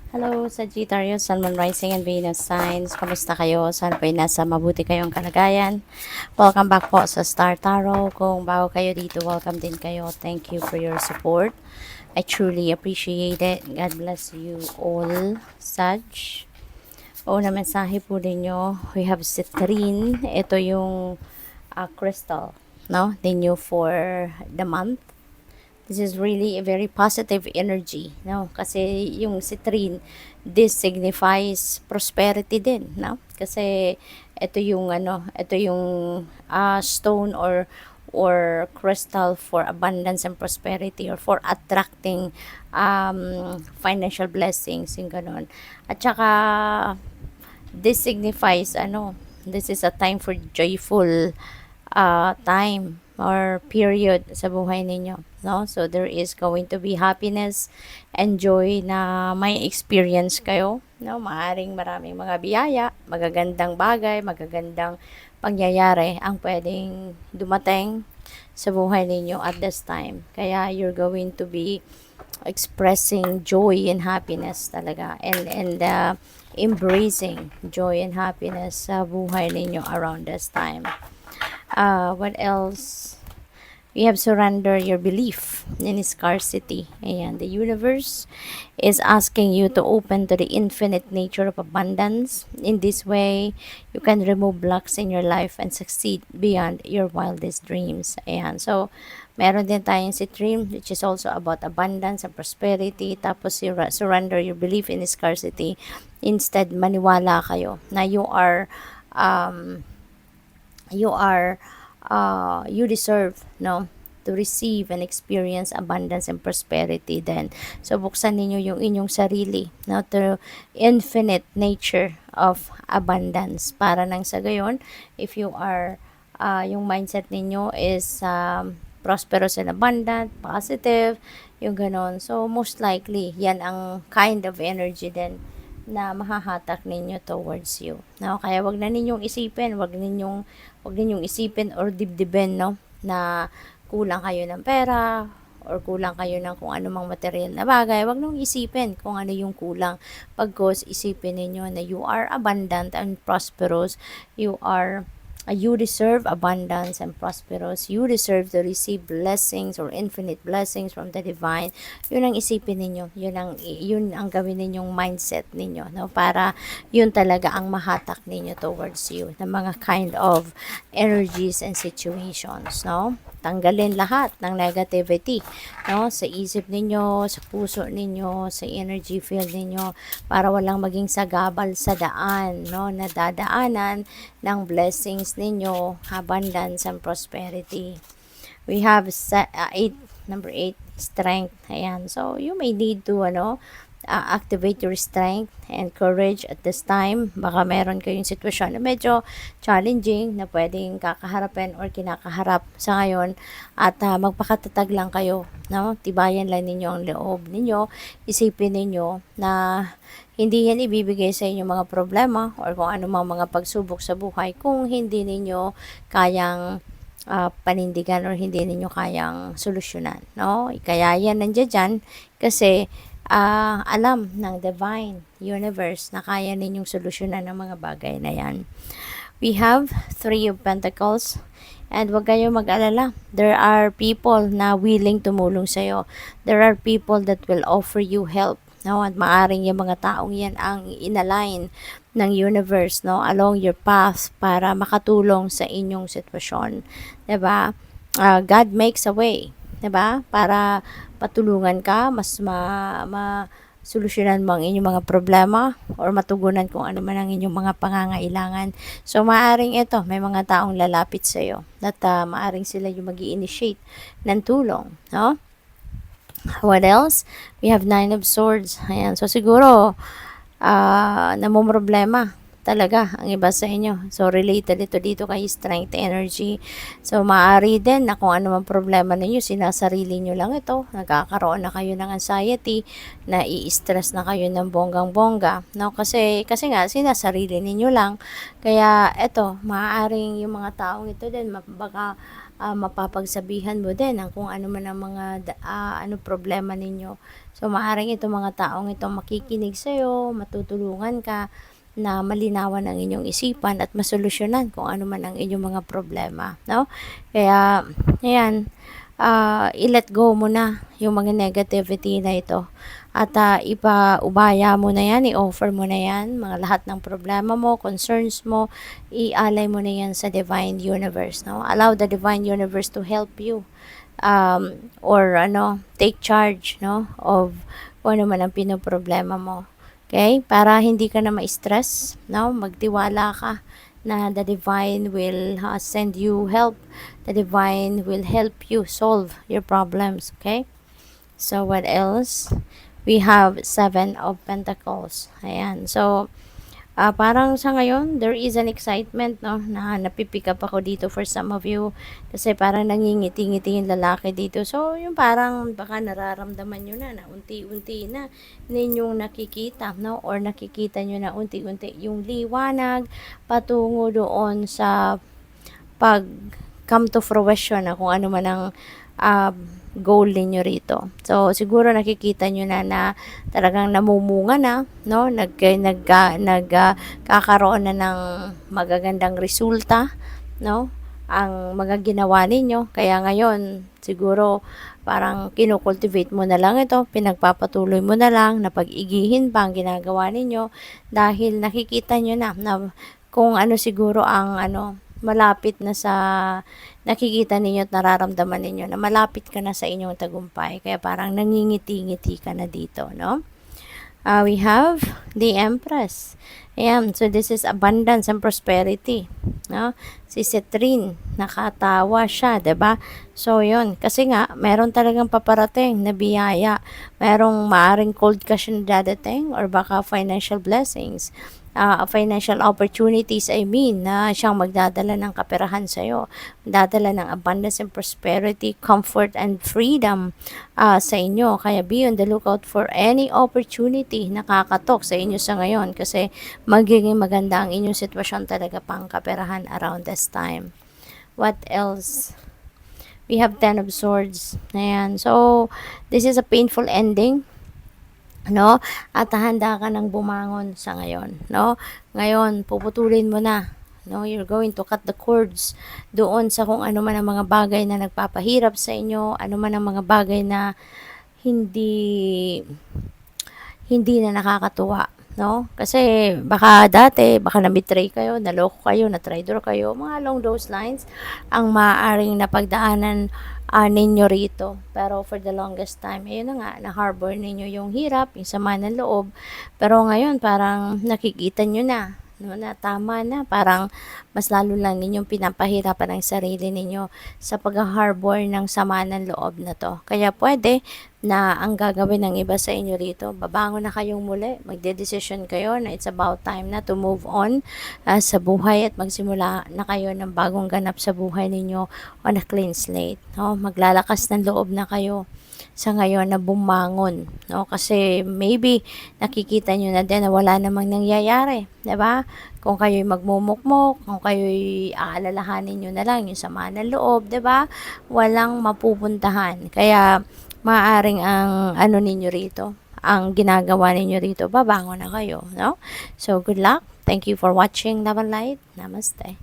Hello, Sagittarius, Sun, Moon, Rising, and Venus signs. Kamusta kayo? Sana po ay nasa mabuti kayong kalagayan. Welcome back po sa Star Tarot. Kung bago kayo dito, welcome din kayo. Thank you for your support. I truly appreciate it. God bless you all, Sag. Na mensahe po ninyo, we have citrine. Ito yung crystal, no? Ninyo for the month. This is really a very positive energy, no? Kasi yung citrine, this signifies prosperity din, no? Kasi ito yung stone or crystal for abundance and prosperity or for attracting financial blessings, yung ganon. At saka this signifies this is a time for joyful time or period sa buhay ninyo, no? So there is going to be happiness and joy na may experience kayo, no? Maaring maraming mga biyaya, magagandang bagay, magagandang pangyayari ang pwedeng dumating sa buhay ninyo at this time. Kaya you're going to be expressing joy and happiness talaga, and embracing joy and happiness sa buhay ninyo around this time. What else? We have surrender your belief in scarcity. Ayan, the universe is asking you to open to the infinite nature of abundance. In this way, you can remove blocks in your life and succeed beyond your wildest dreams. Ayan, so meron din tayong si dream, which is also about abundance and prosperity. Tapos surrender your belief in scarcity. Instead, maniwala kayo na you deserve, no, to receive and experience abundance and prosperity then. So buksan ninyo yung inyong sarili, no, to infinite nature of abundance para nang sa gayon, if you are yung mindset ninyo is prosperous and abundant, positive, yung ganon. So most likely yan ang kind of energy din na mahahatak ninyo towards you. No? Kaya wag na ninyong isipin, wag ninyong isipin or dibdibin, no, na kulang kayo ng pera or kulang kayo ng kung ano mang material na bagay. Wag nung isipin kung ano yung kulang. Pagkos isipin ninyo na you are abundant and prosperous, you deserve abundance and prosperous. You deserve to receive blessings or infinite blessings from the divine. Yun ang isipin ninyo. Yun ang gawin ninyong mindset ninyo, no? Para yun talaga ang mahatak ninyo towards you ng mga kind of energies and situations, no? Tanggalin lahat ng negativity, no, sa isip ninyo, sa puso ninyo, sa energy field ninyo, para walang maging sagabal sa daan, no, na dadaanan ng blessings ninyo, abundance and prosperity. We have number 8, strength. Ayan, so you may need to activate your strength and courage at this time. Baka meron kayong sitwasyon na medyo challenging na pwedeng kakaharapin or kinakaharap sa ngayon, at magpakatatag lang kayo, no? Tibayan lang ninyo ang loob ninyo. Isipin ninyo na hindi yan ibibigay sa inyo mga problema or kung ano mga pagsubok sa buhay kung hindi ninyo kayang panindigan or hindi ninyo kayang solusyonan, no? Kaya yan nandiyan dyan kasi alam ng divine universe na kaya ninyong solusyonan ng mga bagay na yan. We have 3 of Pentacles, and wag kayong mag-alala. There are people na willing tumulong sa'yo. There are people that will offer you help, no? At maaring yung mga taong yan ang inalign ng universe, no, along your path para makatulong sa inyong sitwasyon. 'Di ba? God makes a way, 'di ba? Para patulungan ka, mas solusyonan mo ang inyong mga problema or matugunan kung ano man ang inyong mga pangangailangan. So maaring ito, may mga taong lalapit sa iyo at maaring sila yung magi-initiate ng tulong, no? What else? We have 9 of Swords. Ayan, so siguro namumroblema talaga ang iba sa inyo. So, related ito dito kay strength energy. So, maaari din na kung ano man problema ninyo, sinasarili nyo lang ito. Nagkakaroon na kayo ng anxiety, na i-stress na kayo ng bonggang-bongga. No? Kasi nga, sinasarili ninyo lang. Kaya, ito, maaaring yung mga taong ito din, baka mapapagsabihan mo din ang kung ano man ang mga ano problema ninyo. So maaring itong mga taong itong makikinig sa'yo, matutulungan ka na malinawan ang inyong isipan at masolusyonan kung ano man ang inyong mga problema, no? Kaya, ayan, i-let go mo na yung mga negativity na ito. At ipaubaya mo na yan, i-offer mo na yan, mga lahat ng problema mo, concerns mo, ialay mo na yan sa Divine Universe, no? Allow the Divine Universe to help you. Or take charge, no, of kung ano man ang pinoproblema mo. Okay? Para hindi ka na ma-stress, no? Magtiwala ka na the divine will send you help. The divine will help you solve your problems, okay? So what else? We have 7 of Pentacles. Ayan. So parang sa ngayon, there is an excitement, no, na napipick up ako dito for some of you. Kasi parang nangingiti-ngiti yung lalaki dito. So, yung parang baka nararamdaman nyo na unti-unti na ninyong nakikita, no, or nakikita nyo na unti-unti yung liwanag patungo doon sa pag come to fruition na kung ano man ang goal ninyo rito. So, siguro nakikita nyo na talagang namumunga na, no? Kakaroon na ng magagandang resulta, no? Ang mga ginawa ninyo. Kaya ngayon, siguro parang kinukultivate mo na lang ito, pinagpapatuloy mo na lang, na pag-igihin pa ang ginagawa ninyo dahil nakikita nyo na kung ano siguro ang malapit na sa nakikita ninyo at nararamdaman ninyo na malapit ka na sa inyong tagumpay. Kaya parang nangingiti-ngiti ka na dito, no? We have the Empress. Ayan, so this is abundance and prosperity, no? Si Citrine, nakatawa siya, 'di ba? So, 'yun, kasi nga meron talagang paparating na biyaya. Merong maaring cold cash na dadating or baka financial blessings. Financial opportunities, na siyang magdadala ng kaperahan sa'yo. Magdadala ng abundance and prosperity, comfort and freedom sa inyo. Kaya be on the lookout for any opportunity na kakatok sa inyo sa ngayon kasi magiging maganda ang inyong sitwasyon talaga pang kaperahan around this time. What else? We have 10 of Swords. Ayan. So, this is a painful ending, no? At handa ka ng bumangon sa ngayon, no? Ngayon, puputulin mo na, no? You're going to cut the cords doon sa kung ano man ang mga bagay na nagpapahirap sa inyo, ano man ang mga bagay na hindi na nakakatuwa, no? Kasi baka dati, baka na-betray kayo, naloko kayo, na-traitor kayo, mga along those lines, ang maaaring napagdaanan ninyo rito. Pero for the longest time, ayun na nga, na-harbor ninyo yung hirap, yung sama ng loob. Pero ngayon, parang nakikita nyo na, no, na tama na. Parang mas lalo lang ninyong pinapahirapan ang sarili ninyo sa pag-harbor ng sama ng loob na to. Kaya pwede na ang gagawin ng iba sa inyo rito, babangon na kayong muli, magde-decision kayo na it's about time na to move on sa buhay at magsimula na kayo ng bagong ganap sa buhay ninyo on a clean slate. No? Maglalakas ng loob na kayo sa ngayon na bumangon, no? Kasi maybe nakikita nyo na din na wala namang nangyayari, 'di ba? Kung kayo'y magmumukmok, kung kayo'y aalalahanin nyo na lang yung sama ng loob, 'di ba? Walang mapupuntahan. Kaya maaring ang ninyo rito, ang ginagawa ninyo rito, babangon na kayo, no? So good luck. Thank you for watching Love and Light. Namaste.